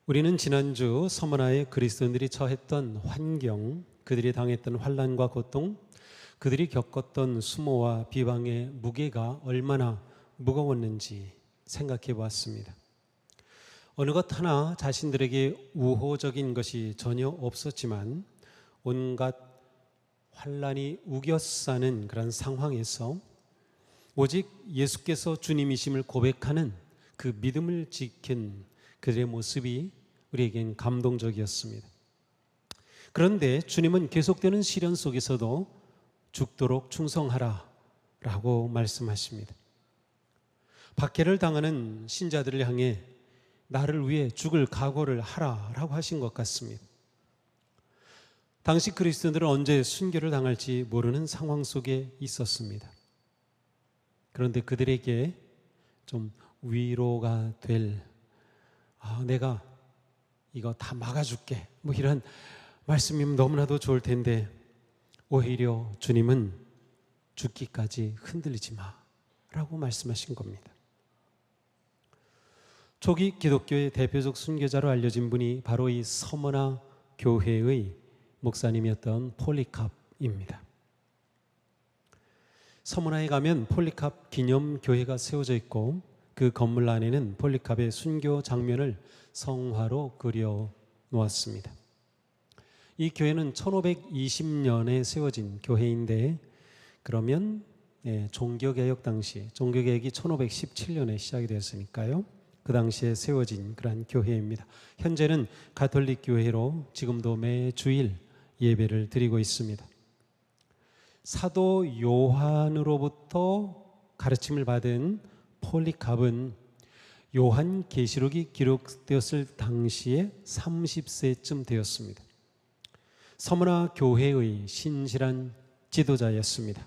우리는 지난주 서머나에 그리스도인들이 처했던 환경, 그들이 당했던 환난과 고통, 그들이 겪었던 수모와 비방의 무게가 얼마나 무거웠는지 생각해 보았습니다. 어느 것 하나 자신들에게 우호적인 것이 전혀 없었지만 온갖 환난이 우겨싸는 그런 상황에서 오직 예수께서 주님이심을 고백하는 그 믿음을 지킨 그들의 모습이 우리에겐 감동적이었습니다. 그런데 주님은 계속되는 시련 속에서도 죽도록 충성하라 라고 말씀하십니다. 박해를 당하는 신자들을 향해 나를 위해 죽을 각오를 하라 라고 하신 것 같습니다. 당시 그리스도인들은 언제 순교를 당할지 모르는 상황 속에 있었습니다. 그런데 그들에게 좀 위로가 될 내가 이거 다 막아줄게 이런 말씀이면 너무나도 좋을 텐데 오히려 주님은 죽기까지 흔들리지 마 라고 말씀하신 겁니다. 초기 기독교의 대표적 순교자로 알려진 분이 바로 이 서머나 교회의 목사님이었던 폴리캅입니다. 서머나에 가면 폴리캅 기념교회가 세워져 있고 그 건물 안에는 폴리캅의 순교 장면을 성화로 그려 놓았습니다. 이 교회는 1520년에 세워진 교회인데 그러면 종교개혁 당시, 종교개혁이 1517년에 시작이 되었으니까요. 그 당시에 세워진 그러한 교회입니다. 현재는 가톨릭 교회로 지금도 매 주일 예배를 드리고 있습니다. 사도 요한으로부터 가르침을 받은 폴리캅은 요한계시록이 기록되었을 당시에 30세쯤 되었습니다. 서머나 교회의 신실한 지도자였습니다.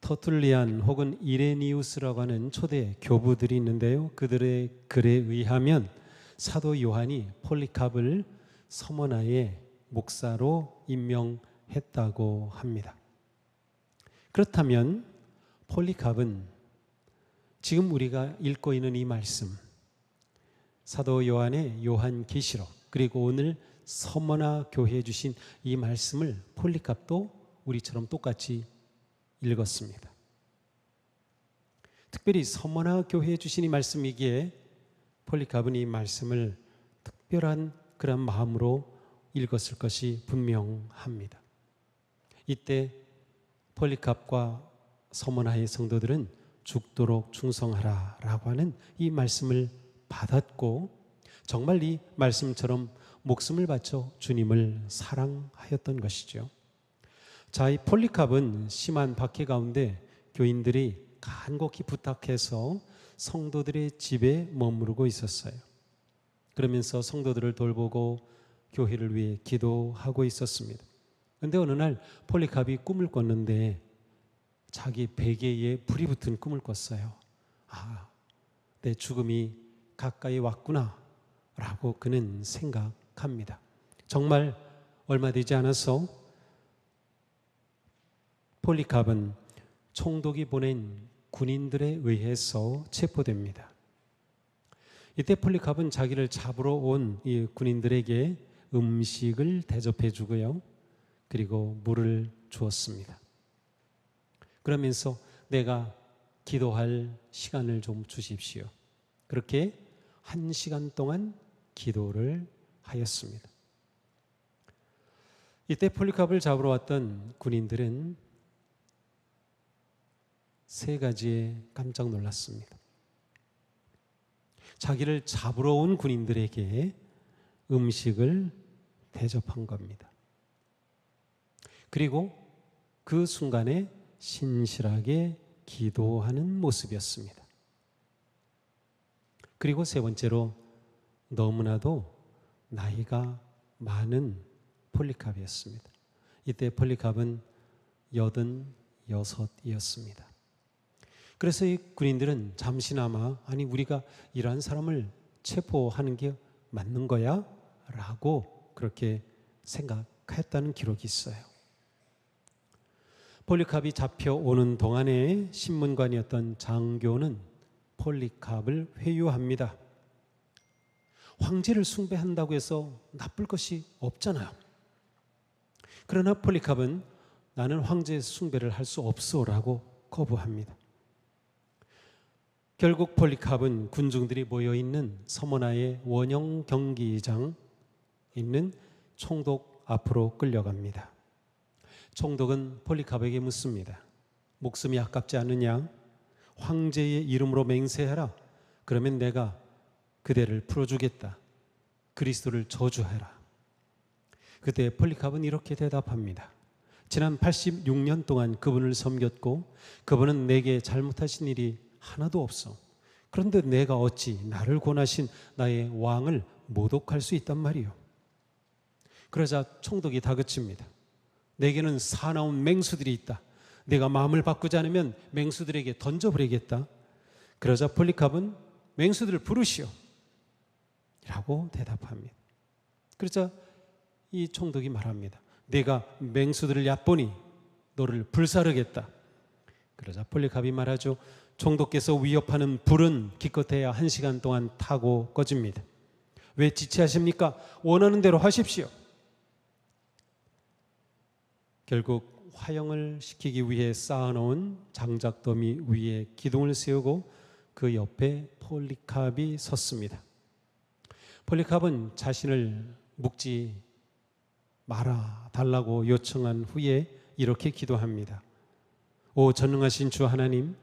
터툴리안 혹은 이레니우스라고 하는 초대 교부들이 있는데요. 그들의 글에 의하면 사도 요한이 폴리캅을 서머나의 목사로 임명했다고 합니다. 그렇다면 폴리캅은 지금 우리가 읽고 있는 이 말씀, 사도 요한의 요한계시록, 그리고 오늘 서머나 교회에 주신 이 말씀을 폴리캅도 우리처럼 똑같이 읽었습니다. 특별히 서머나 교회에 주신 이 말씀이기에 폴리캅은 이 말씀을 특별한 그런 마음으로 읽었을 것이 분명합니다. 이때 폴리캅과 서머나의 성도들은 죽도록 충성하라 라고 하는 이 말씀을 받았고 정말 이 말씀처럼 목숨을 바쳐 주님을 사랑하였던 것이죠. 자, 이 폴리캅은 심한 박해 가운데 교인들이 간곡히 부탁해서 성도들의 집에 머무르고 있었어요. 그러면서 성도들을 돌보고 교회를 위해 기도하고 있었습니다. 그런데 어느 날 폴리캅이 꿈을 꿨는데 자기 베개에 불이 붙은 꿈을 꿨어요. 내 죽음이 가까이 왔구나 라고 그는 생각합니다. 정말 얼마 되지 않아서 폴리캅은 총독이 보낸 군인들에 의해서 체포됩니다. 이때 폴리캅은 자기를 잡으러 온 이 군인들에게 음식을 대접해 주고요. 그리고 물을 주었습니다. 그러면서 내가 기도할 시간을 좀 주십시오. 그렇게 1시간 동안 기도를 하였습니다. 이때 폴리캅을 잡으러 왔던 군인들은 3가지에 깜짝 놀랐습니다. 자기를 잡으러 온 군인들에게 음식을 대접한 겁니다. 그리고 그 순간에 신실하게 기도하는 모습이었습니다. 그리고 3번째로 너무나도 나이가 많은 폴리캅이었습니다. 이때 폴리캅은 86이었습니다. 그래서 이 군인들은 잠시나마 우리가 이러한 사람을 체포하는 게 맞는 거야? 라고 그렇게 생각했다는 기록이 있어요. 폴리캅이 잡혀오는 동안에 신문관이었던 장교는 폴리캅을 회유합니다. 황제를 숭배한다고 해서 나쁠 것이 없잖아요. 그러나 폴리캅은 나는 황제 숭배를 할 수 없어라고 거부합니다. 결국 폴리캅은 군중들이 모여있는 서머나의 원형 경기장 있는 총독 앞으로 끌려갑니다. 총독은 폴리캅에게 묻습니다. 목숨이 아깝지 않느냐? 황제의 이름으로 맹세하라. 그러면 내가 그대를 풀어주겠다. 그리스도를 저주하라. 그때 폴리캅은 이렇게 대답합니다. 지난 86년 동안 그분을 섬겼고 그분은 내게 잘못하신 일이 하나도 없어. 그런데 내가 어찌 나를 권하신 나의 왕을 모독할 수 있단 말이요. 그러자 총독이 다그칩니다. 내게는 사나운 맹수들이 있다. 내가 마음을 바꾸지 않으면 맹수들에게 던져버리겠다. 그러자 폴리캅은 맹수들을 부르시오 라고 대답합니다. 그러자 이 총독이 말합니다. 내가 맹수들을 얕보니 너를 불사르겠다. 그러자 폴리캅이 말하죠. 총독께서 위협하는 불은 기껏해야 1시간 동안 타고 꺼집니다. 왜 지체하십니까? 원하는 대로 하십시오. 결국 화형을 시키기 위해 쌓아놓은 장작더미 위에 기둥을 세우고 그 옆에 폴리캅이 섰습니다. 폴리캅은 자신을 묶지 말아 달라고 요청한 후에 이렇게 기도합니다. 오 전능하신 주 하나님,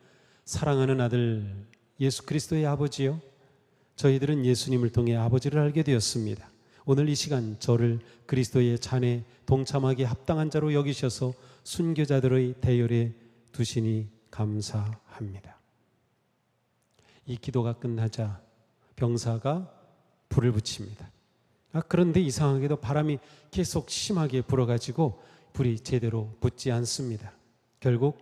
사랑하는 아들 예수 그리스도의 아버지요, 저희들은 예수님을 통해 아버지를 알게 되었습니다. 오늘 이 시간 저를 그리스도의 잔에 동참하기 합당한 자로 여기셔서 순교자들의 대열에 두시니 감사합니다. 이 기도가 끝나자 병사가 불을 붙입니다. 그런데 이상하게도 바람이 계속 심하게 불어가지고 불이 제대로 붙지 않습니다. 결국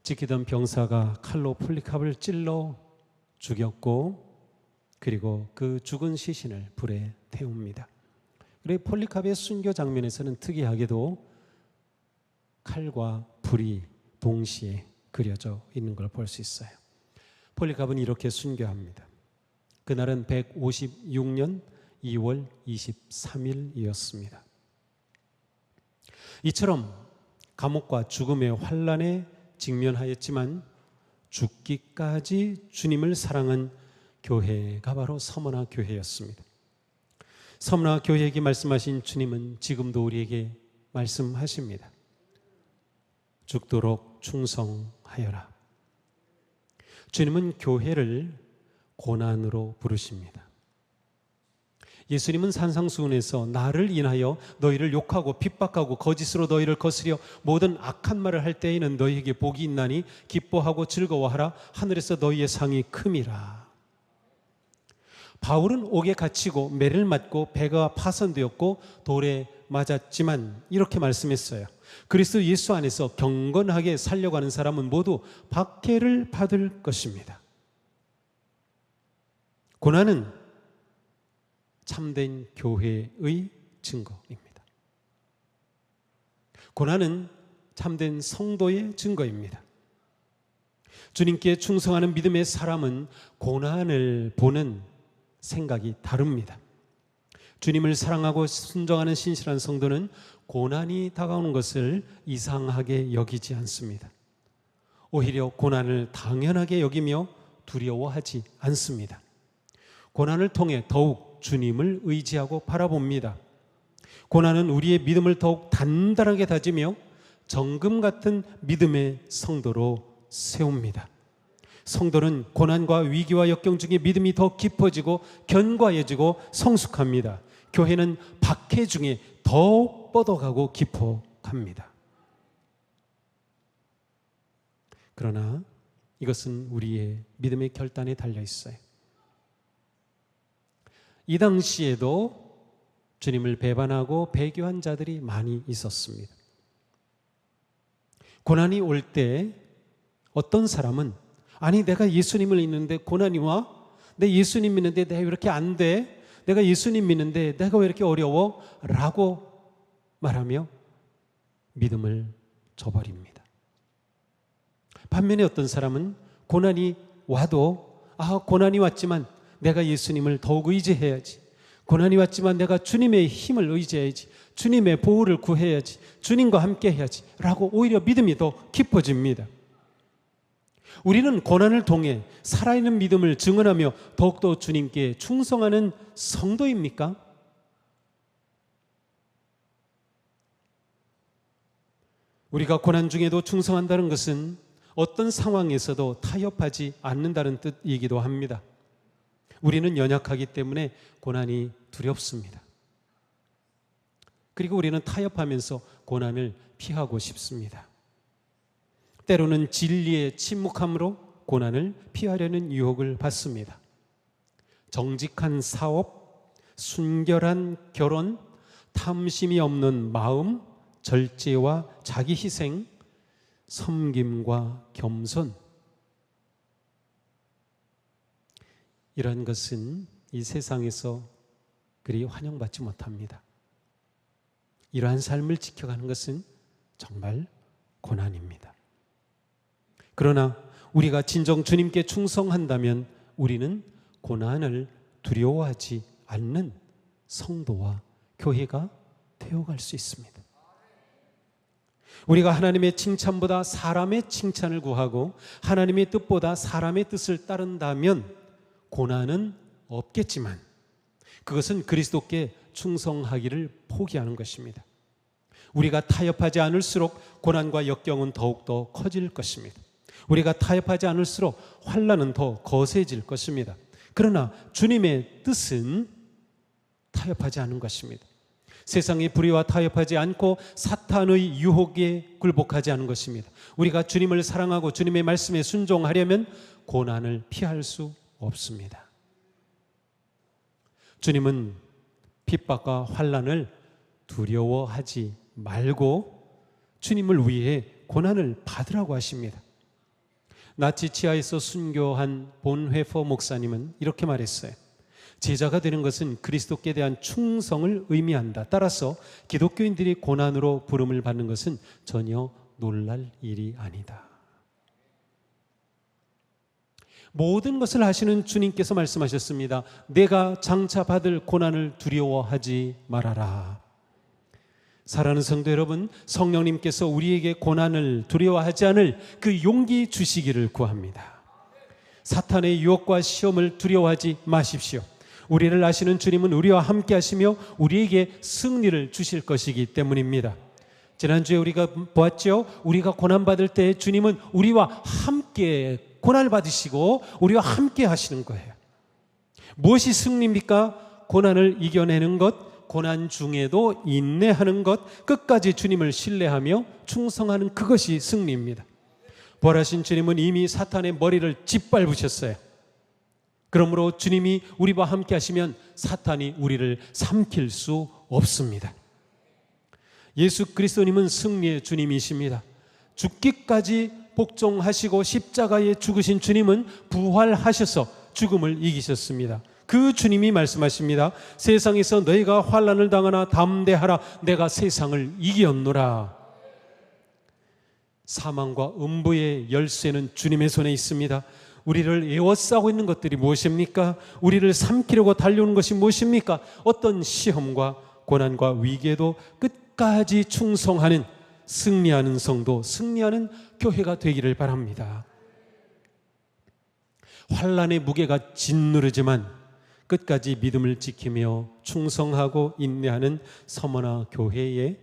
지키던 병사가 칼로 폴리캅을 찔러 죽였고 그리고 그 죽은 시신을 불에 태웁니다. 그리고 폴리캅의 순교 장면에서는 특이하게도 칼과 불이 동시에 그려져 있는 걸 볼 수 있어요. 폴리캅은 이렇게 순교합니다. 그날은 156년 2월 23일이었습니다. 이처럼 감옥과 죽음의 환난에 직면하였지만 죽기까지 주님을 사랑한 교회가 바로 서머나 교회였습니다. 서머나 교회에게 말씀하신 주님은 지금도 우리에게 말씀하십니다. 죽도록 충성하여라. 주님은 교회를 고난으로 부르십니다. 예수님은 산상수훈에서 나를 인하여 너희를 욕하고 핍박하고 거짓으로 너희를 거스려 모든 악한 말을 할 때에는 너희에게 복이 있나니 기뻐하고 즐거워하라. 하늘에서 너희의 상이 큼이라. 바울은 옥에 갇히고 매를 맞고 배가 파손되었고 돌에 맞았지만 이렇게 말씀했어요. 그리스도 예수 안에서 경건하게 살려가는 사람은 모두 박해를 받을 것입니다. 고난은 참된 교회의 증거입니다. 고난은 참된 성도의 증거입니다. 주님께 충성하는 믿음의 사람은 고난을 보는 생각이 다릅니다. 주님을 사랑하고 순종하는 신실한 성도는 고난이 다가오는 것을 이상하게 여기지 않습니다. 오히려 고난을 당연하게 여기며 두려워하지 않습니다. 고난을 통해 더욱 주님을 의지하고 바라봅니다. 고난은 우리의 믿음을 더욱 단단하게 다지며 정금 같은 믿음의 성도로 세웁니다. 성도는 고난과 위기와 역경 중에 믿음이 더 깊어지고 견고해지고 성숙합니다. 교회는 박해 중에 더욱 뻗어가고 깊어갑니다. 그러나 이것은 우리의 믿음의 결단에 달려 있어요. 이 당시에도 주님을 배반하고 배교한 자들이 많이 있었습니다. 고난이 올 때 어떤 사람은 아니 내가 예수님을 믿는데 고난이 와? 내 예수님 믿는데 내가 왜 이렇게 안 돼? 내가 예수님 믿는데 내가 왜 이렇게 어려워? 라고 말하며 믿음을 저버립니다. 반면에 어떤 사람은 고난이 와도 고난이 왔지만 내가 예수님을 더욱 의지해야지. 고난이 왔지만 내가 주님의 힘을 의지해야지, 주님의 보호를 구해야지, 주님과 함께 해야지 라고 오히려 믿음이 더 깊어집니다. 우리는 고난을 통해 살아있는 믿음을 증언하며 더욱더 주님께 충성하는 성도입니까? 우리가 고난 중에도 충성한다는 것은 어떤 상황에서도 타협하지 않는다는 뜻이기도 합니다. 우리는 연약하기 때문에 고난이 두렵습니다. 그리고 우리는 타협하면서 고난을 피하고 싶습니다. 때로는 진리의 침묵함으로 고난을 피하려는 유혹을 받습니다. 정직한 사업, 순결한 결혼, 탐심이 없는 마음, 절제와 자기 희생, 섬김과 겸손, 이런 것은 이 세상에서 그리 환영받지 못합니다. 이러한 삶을 지켜가는 것은 정말 고난입니다. 그러나 우리가 진정 주님께 충성한다면 우리는 고난을 두려워하지 않는 성도와 교회가 되어갈 수 있습니다. 우리가 하나님의 칭찬보다 사람의 칭찬을 구하고 하나님의 뜻보다 사람의 뜻을 따른다면 고난은 없겠지만 그것은 그리스도께 충성하기를 포기하는 것입니다. 우리가 타협하지 않을수록 고난과 역경은 더욱더 커질 것입니다. 우리가 타협하지 않을수록 환난은 더 거세질 것입니다. 그러나 주님의 뜻은 타협하지 않은 것입니다. 세상의 불의와 타협하지 않고 사탄의 유혹에 굴복하지 않은 것입니다. 우리가 주님을 사랑하고 주님의 말씀에 순종하려면 고난을 피할 수 없습니다. 주님은 핍박과 환난을 두려워하지 말고 주님을 위해 고난을 받으라고 하십니다. 나치 치하에서 순교한 본회퍼 목사님은 이렇게 말했어요. 제자가 되는 것은 그리스도께 대한 충성을 의미한다. 따라서 기독교인들이 고난으로 부름을 받는 것은 전혀 놀랄 일이 아니다. 모든 것을 하시는 주님께서 말씀하셨습니다. 내가 장차 받을 고난을 두려워하지 말아라. 사랑하는 성도 여러분, 성령님께서 우리에게 고난을 두려워하지 않을 그 용기 주시기를 구합니다. 사탄의 유혹과 시험을 두려워하지 마십시오. 우리를 아시는 주님은 우리와 함께 하시며 우리에게 승리를 주실 것이기 때문입니다. 지난주에 우리가 보았죠. 우리가 고난받을 때 주님은 우리와 함께 고난을 받으시고 우리와 함께 하시는 거예요. 무엇이 승리입니까? 고난을 이겨내는 것, 고난 중에도 인내하는 것, 끝까지 주님을 신뢰하며 충성하는 그것이 승리입니다. 부활하신 주님은 이미 사탄의 머리를 짓밟으셨어요. 그러므로 주님이 우리와 함께 하시면 사탄이 우리를 삼킬 수 없습니다. 예수 그리스도님은 승리의 주님이십니다. 죽기까지 복종하시고 십자가에 죽으신 주님은 부활하셔서 죽음을 이기셨습니다. 그 주님이 말씀하십니다. 세상에서 너희가 환난을 당하나 담대하라. 내가 세상을 이겼노라. 사망과 음부의 열쇠는 주님의 손에 있습니다. 우리를 에워싸고 있는 것들이 무엇입니까? 우리를 삼키려고 달려오는 것이 무엇입니까? 어떤 시험과 고난과 위기에도 끝까지 충성하는 승리하는 성도, 승리하는 교회가 되기를 바랍니다. 환난의 무게가 짓누르지만 끝까지 믿음을 지키며 충성하고 인내하는 서머나 교회에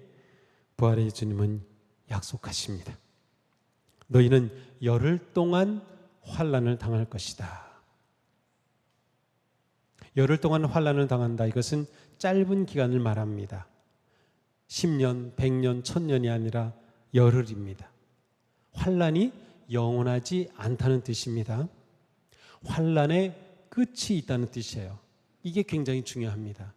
부활의 주님은 약속하십니다. 너희는 열흘 동안 환난을 당할 것이다. 열흘 동안 환난을 당한다. 이것은 짧은 기간을 말합니다. 10년, 100년, 1000년이 아니라 열흘입니다. 환난이 영원하지 않다는 뜻입니다. 환난의 끝이 있다는 뜻이에요. 이게 굉장히 중요합니다.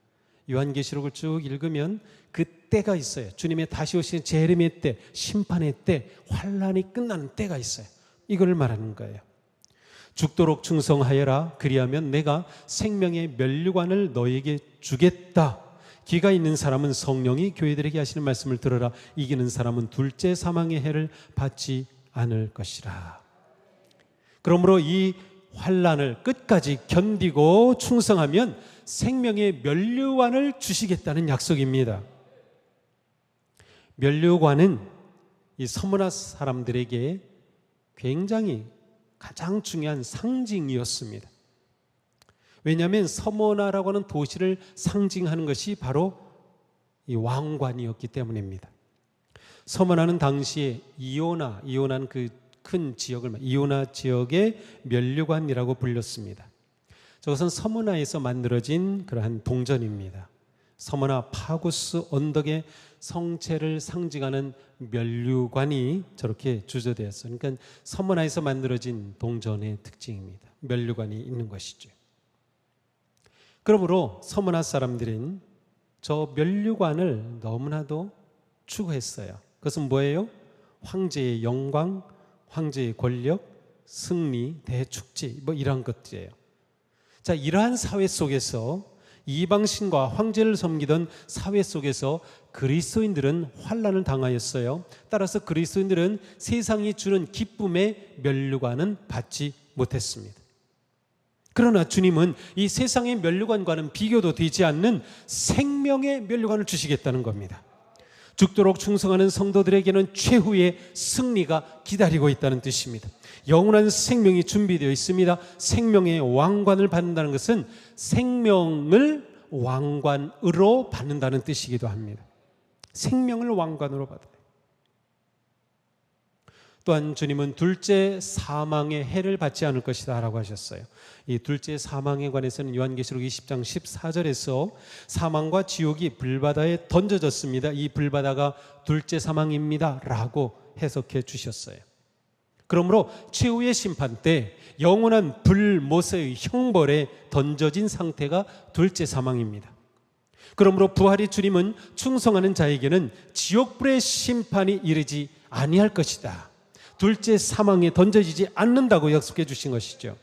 요한계시록을 쭉 읽으면 그 때가 있어요. 주님의 다시 오시는 재림의 때, 심판의 때, 환난이 끝나는 때가 있어요. 이걸 말하는 거예요. 죽도록 충성하여라. 그리하면 내가 생명의 면류관을 너에게 주겠다. 기가 있는 사람은 성령이 교회들에게 하시는 말씀을 들어라. 이기는 사람은 둘째 사망의 해를 받지 않을 것이라. 그러므로 이 환난을 끝까지 견디고 충성하면 생명의 면류관을 주시겠다는 약속입니다. 면류관은 이 서머나 사람들에게 굉장히 가장 중요한 상징이었습니다. 왜냐하면 서머나라고 하는 도시를 상징하는 것이 바로 이 왕관이었기 때문입니다. 서머나는 당시에 이오나는 그 큰 지역을 이오나 지역의 면류관이라고 불렸습니다. 저것은 서머나에서 만들어진 그러한 동전입니다. 서머나 파구스 언덕의 성체를 상징하는 면류관이 저렇게 주조되었어요. 그러니까 서머나에서 만들어진 동전의 특징입니다. 면류관이 있는 것이죠. 그러므로 서머나 사람들은 저 면류관을 너무나도 추구했어요. 그것은 뭐예요? 황제의 영광, 황제의 권력, 승리, 대축제 이러한 것들이에요. 자, 이러한 사회 속에서 이방신과 황제를 섬기던 사회 속에서 그리스도인들은 환난을 당하였어요. 따라서 그리스도인들은 세상이 주는 기쁨의 면류관은 받지 못했습니다. 그러나 주님은 이 세상의 면류관과는 비교도 되지 않는 생명의 면류관을 주시겠다는 겁니다. 죽도록 충성하는 성도들에게는 최후의 승리가 기다리고 있다는 뜻입니다. 영원한 생명이 준비되어 있습니다. 생명의 왕관을 받는다는 것은 생명을 왕관으로 받는다는 뜻이기도 합니다. 생명을 왕관으로 받아요. 또한 주님은 둘째 사망의 해를 받지 않을 것이다 라고 하셨어요. 이 둘째 사망에 관해서는 요한계시록 20장 14절에서 사망과 지옥이 불바다에 던져졌습니다. 이 불바다가 둘째 사망입니다 라고 해석해 주셨어요. 그러므로 최후의 심판 때 영원한 불못의 형벌에 던져진 상태가 둘째 사망입니다. 그러므로 부활의 주님은 충성하는 자에게는 지옥불의 심판이 이르지 아니할 것이다. 둘째 사망에 던져지지 않는다고 약속해 주신 것이죠.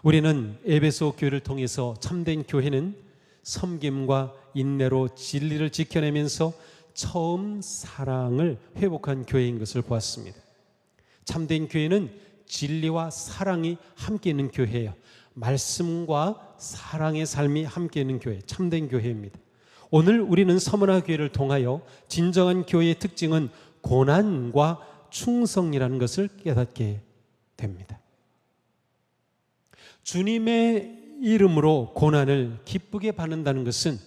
우리는 에베소 교회를 통해서 참된 교회는 섬김과 인내로 진리를 지켜내면서 처음 사랑을 회복한 교회인 것을 보았습니다. 참된 교회는 진리와 사랑이 함께 있는 교회예요. 말씀과 사랑의 삶이 함께 있는 교회, 참된 교회입니다. 오늘 우리는 서머나 교회를 통하여 진정한 교회의 특징은 고난과 충성이라는 것을 깨닫게 됩니다. 주님의 이름으로 고난을 기쁘게 받는다는 것은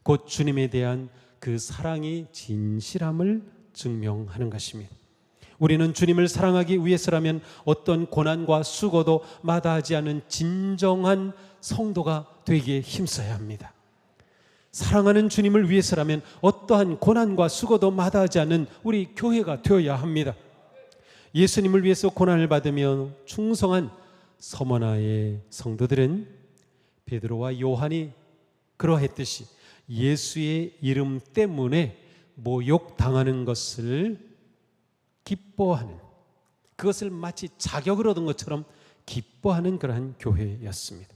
곧 주님에 대한 그 사랑이 진실함을 증명하는 것입니다. 우리는 주님을 사랑하기 위해서라면 어떤 고난과 수고도 마다하지 않은 진정한 성도가 되기에 힘써야 합니다. 사랑하는 주님을 위해서라면 어떠한 고난과 수고도 마다하지 않는 우리 교회가 되어야 합니다. 예수님을 위해서 고난을 받으며 충성한 서머나의 성도들은 베드로와 요한이 그러했듯이 예수의 이름 때문에 모욕당하는 것을 기뻐하는, 그것을 마치 자격을 얻은 것처럼 기뻐하는 그러한 교회였습니다.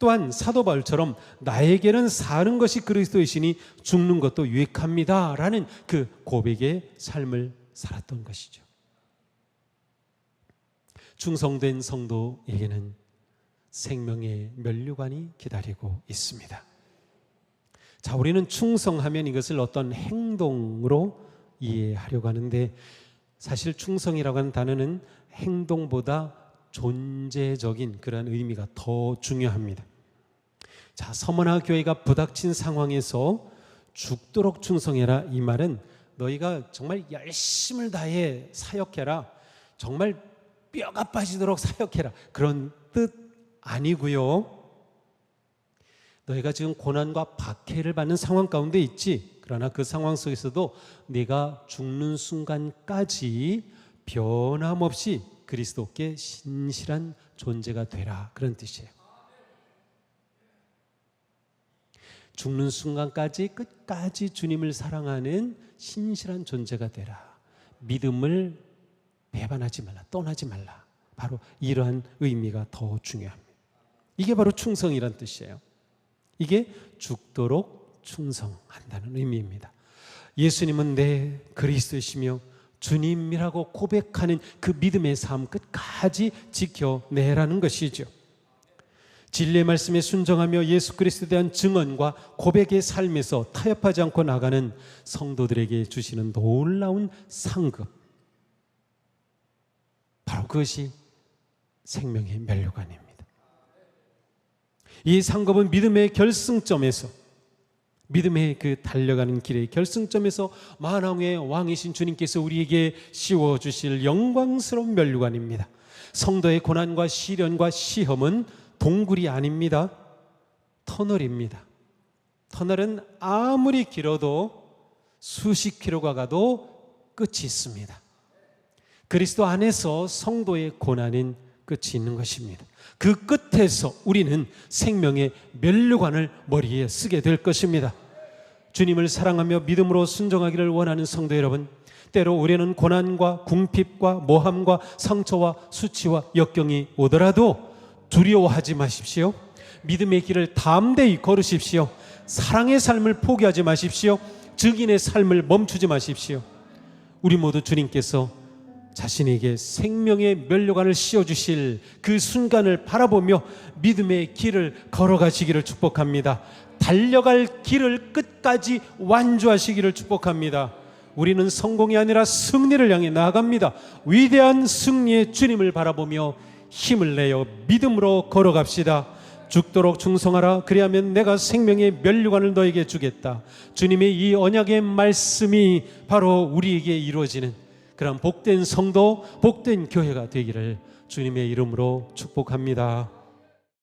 또한 사도 바울처럼 나에게는 사는 것이 그리스도이시니 죽는 것도 유익합니다 라는 그 고백의 삶을 살았던 것이죠. 충성된 성도에게는 생명의 면류관이 기다리고 있습니다. 자, 우리는 충성하면 이것을 어떤 행동으로 이해하려고 하는데 사실 충성이라고 하는 단어는 행동보다 존재적인 그런 의미가 더 중요합니다. 자, 서머나 교회가 부닥친 상황에서 죽도록 충성해라, 이 말은 너희가 정말 열심을 다해 사역해라, 정말 뼈가 빠지도록 사역해라, 그런 뜻 아니고요. 너희가 지금 고난과 박해를 받는 상황 가운데 있지. 그러나 그 상황 속에서도 네가 죽는 순간까지 변함없이 그리스도께 신실한 존재가 되라, 그런 뜻이에요. 죽는 순간까지 끝까지 주님을 사랑하는 신실한 존재가 되라. 믿음을 배반하지 말라, 떠나지 말라. 바로 이러한 의미가 더 중요합니다. 이게 바로 충성이란 뜻이에요. 이게 죽도록 충성한다는 의미입니다. 예수님은 내 그리스도이시며 주님이라고 고백하는 그 믿음의 삶 끝까지 지켜내라는 것이죠. 진리의 말씀에 순종하며 예수 그리스도에 대한 증언과 고백의 삶에서 타협하지 않고 나가는 성도들에게 주시는 놀라운 상급, 바로 그것이 생명의 면류관입니다. 이 상급은 믿음의 결승점에서, 믿음의 그 달려가는 길의 결승점에서 만왕의 왕이신 주님께서 우리에게 씌워주실 영광스러운 면류관입니다. 성도의 고난과 시련과 시험은 동굴이 아닙니다. 터널입니다. 터널은 아무리 길어도 수십 킬로가 가도 끝이 있습니다. 그리스도 안에서 성도의 고난은 끝이 있는 것입니다. 그 끝에서 우리는 생명의 면류관을 머리에 쓰게 될 것입니다. 주님을 사랑하며 믿음으로 순종하기를 원하는 성도 여러분, 때로 우리는 고난과 궁핍과 모함과 상처와 수치와 역경이 오더라도 두려워하지 마십시오. 믿음의 길을 담대히 걸으십시오. 사랑의 삶을 포기하지 마십시오. 증인의 삶을 멈추지 마십시오. 우리 모두 주님께서 자신에게 생명의 면류관을 씌워주실 그 순간을 바라보며 믿음의 길을 걸어가시기를 축복합니다. 달려갈 길을 끝까지 완주하시기를 축복합니다. 우리는 성공이 아니라 승리를 향해 나아갑니다. 위대한 승리의 주님을 바라보며 힘을 내어 믿음으로 걸어갑시다. 죽도록 충성하라. 그리하면 내가 생명의 면류관을 너에게 주겠다. 주님의 이 언약의 말씀이 바로 우리에게 이루어지는 그런 복된 성도, 복된 교회가 되기를 주님의 이름으로 축복합니다.